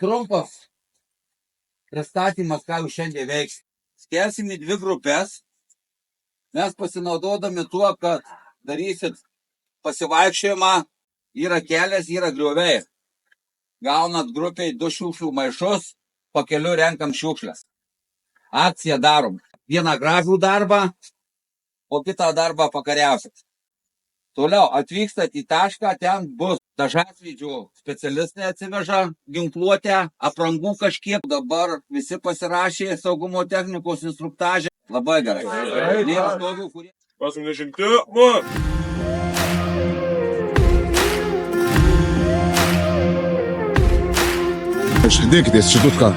trumpas pristatymas, ką jūs šiandien veiksite. Skelsim į 2 grupės. Mes pasinaudodami tuo, kad darysit pasivaikščiojimą, yra kelias, yra grioviai. Gaunat grupiai 2 šiukšlių maišus, pakeliu renkam šiukšles. Akciją darom. Vieną gražų darbą, o kitą darbą pakariausit. Toliau atvykstat į tašką, ten bus dažasvydžių specialistai atsiveža ginkluotę, aprangų kažkiek. Dabar visi pasirašė saugumo technikos instruktažę. Labai gerai. Nėra tokių, kurie... Dėkitės šitus ką.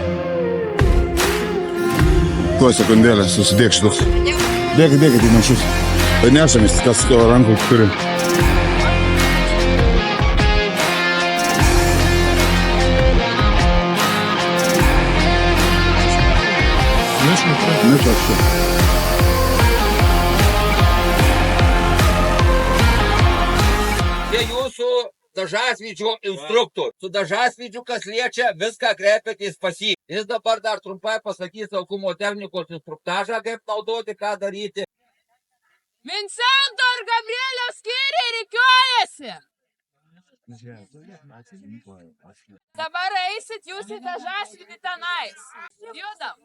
Tuo sekundėlę susidėk šitus. Dėkit į maišus. Tai nešamės, kas rankų turi. Nešaščiu. Čia jūsų dažasvydžio instruktorius. Su dažasvydžiu, kas liečia, viską kreipiatės pas jį. Jis dabar dar trumpai pasakys saugumo technikos instruktažą, kaip naudoti, ką daryti. Vincento ir Gabrielio skyriai rikiuojasi. Dabar eisit jūs į dažasvydį tenais. Judam.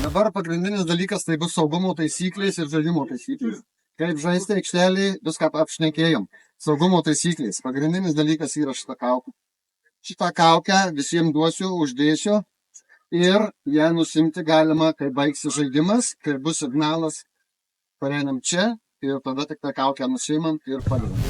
Dabar pagrindinis dalykas tai bus saugumo taisyklės ir žaidimo taisyklės. Kaip žaisti aikštelį, viską apšnekėjom. Saugumo taisyklės. Pagrindinis dalykas yra šitą kaukę. Šitą kaukę visiems duosiu, uždėsiu ir ją nusimti galima, kai baigsi žaidimas, kai bus signalas, pareinam čia ir tada tik tą kaukę nusimam ir padedam.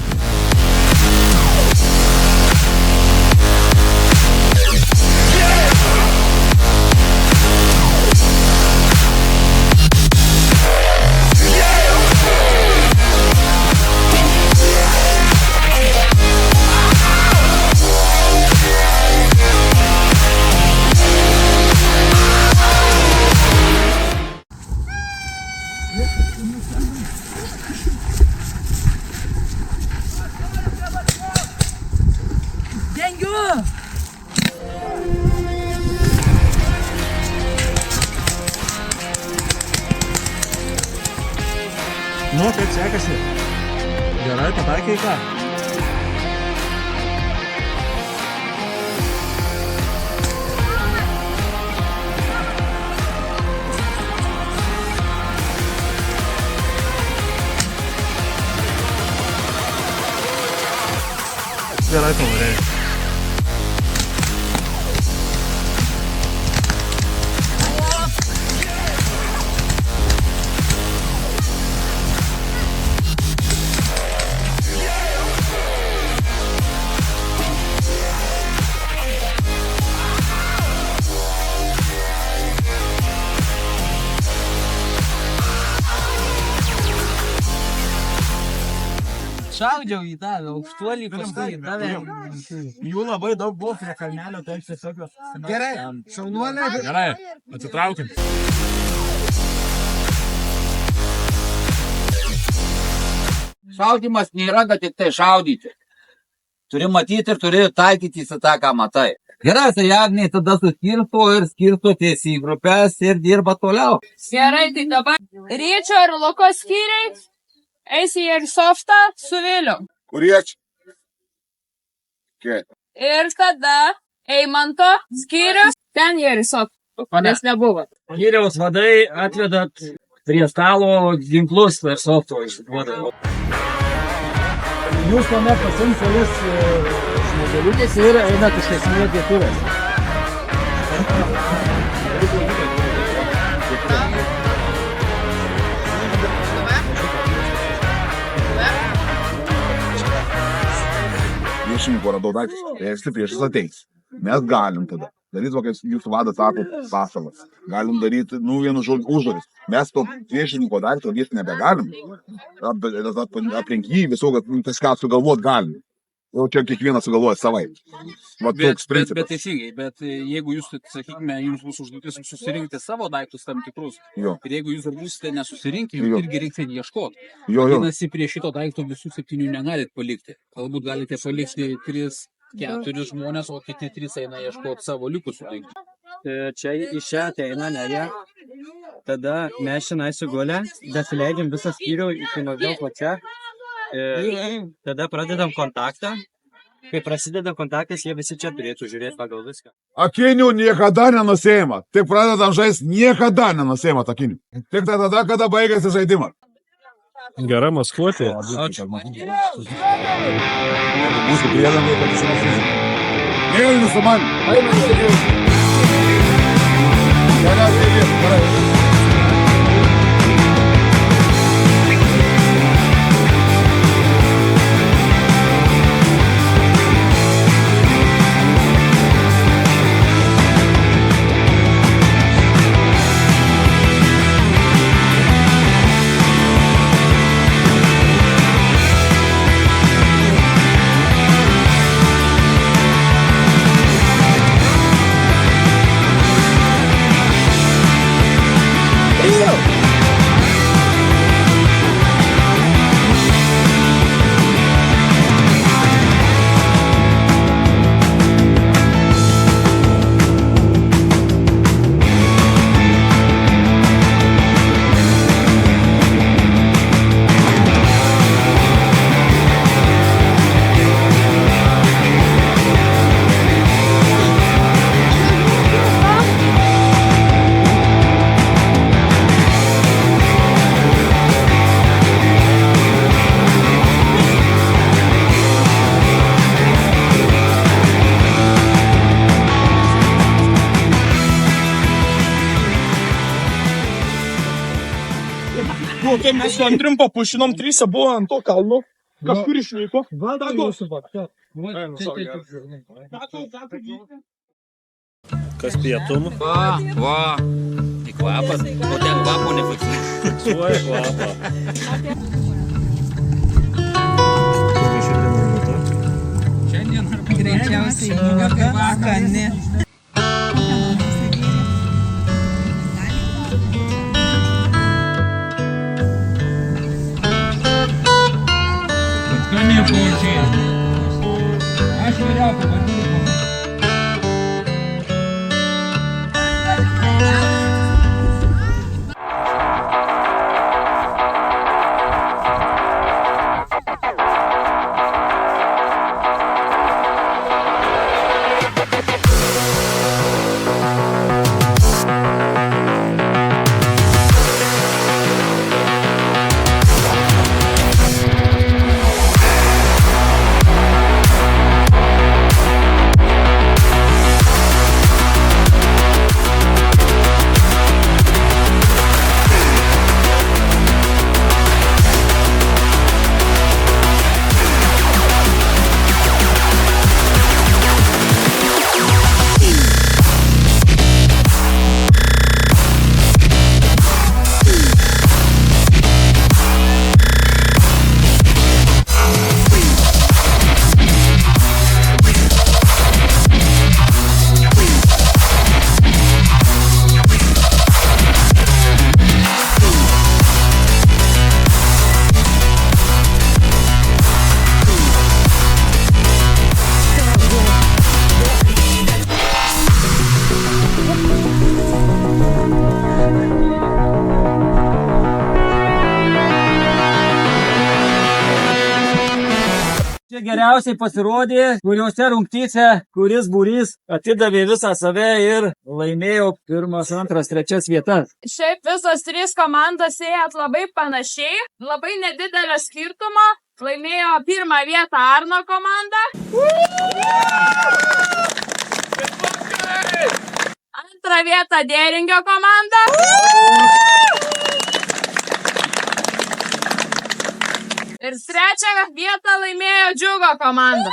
Nu, kaip sekasi? Gerai, pataikė į ką? Gerai pavarėjai. Šaudžiau į tą aukštuolį, paskui į tave. Jų labai daug buvo prie kalnelio, taip tiesiog. Gerai, šaunuoliai. Gerai, atsitraukim. Šaudimas nėra, kad tik tai šaudyti. Turi matyti ir turi taikyti į tą, ką matai. Gerai, tai Agnė tada suskirsto ir skirstotės į grupės ir dirba toliau. Gerai, tai dabar Ryčio ir Luko skyriai eis į airsoftą su Viliu. Kurie čia? Ir tada Eimanto skyrius ten į airsoftą, nes nebuvo. Skyriaus vadai atvedat prie stalo ginklus airsoftą išduoda. Jūs tuomet pasiims kelis žmogeliukės ir einat iškesnėje dietuvės. Priešininkų radau daiktus, reiškia priešas ateis. Mes galim tada daryti, kaip jūsų vadas sako, pasalas. Galim daryti, vienu žodžiu, užduotis. Mes to priešininko daikto daryti nebegalim. Aplink jį visokią kažką sugalvot galim. Jau čia kiekvienas sugalvoja savai. Va toks Bet principas. teisingai, bet jeigu jūs, sakykime, jums bus užduotis susirinkti savo daiktus tam tikrus, Jo. ir jeigu jūs dar būsite nesusirinkę, Jo. jums irgi reikia ieškoti. Jo. Vadinasi, prie šito daikto visų 7 negalit palikti. Galbūt galite palikti 3-4 žmonės, o kiti 3 eina ieškoti savo likusių daiktų. Čia į šią ateina, ne jie. Tada mes šiandien sugulę, dasileidžiam visą skyrių iki maždaug va čia. Tada pradedam kontaktą. Kai prasideda kontaktas, jie visi čia turėtų žiūrėti pagal viską. Akinių niekada nenusėma. Tik pradedam žaisti, niekada nenusėma akinių. Tik tada, kada baigėsi žaidimas. Gera maskuotė. Mūsų priedangą, kad išmėsime. Mėlynis su man. Gerai. Kai mes su Andrium papušinom, 3 buvo ant to kalno. Kažkur išvyko. Kas pietum? Va. Į kvapas. O ten kvapo nefiksuoja. Fiksuoja kvapą. Greičiausiai nuoga skani. Skaniai panašiai. Aš vėliau pabandžiau. Čia geriausiai pasirodė, kuriuose rungtyse, kuris būrys atidavė visą save ir laimėjo 1, 2, 3 vietas. Šiaip visos 3 komandos ėjot labai panašiai, labai nedidelio skirtumo. Laimėjo 1 vietą Arno komanda. 2 vietą Dėringio komanda. Ir 3 vietą laimėjo Džiugo komanda.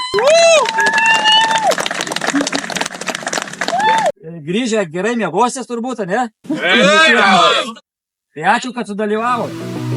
Grįžę gerai miegosės turbūt, ne? Tai ačiū, kad sudalyvavote.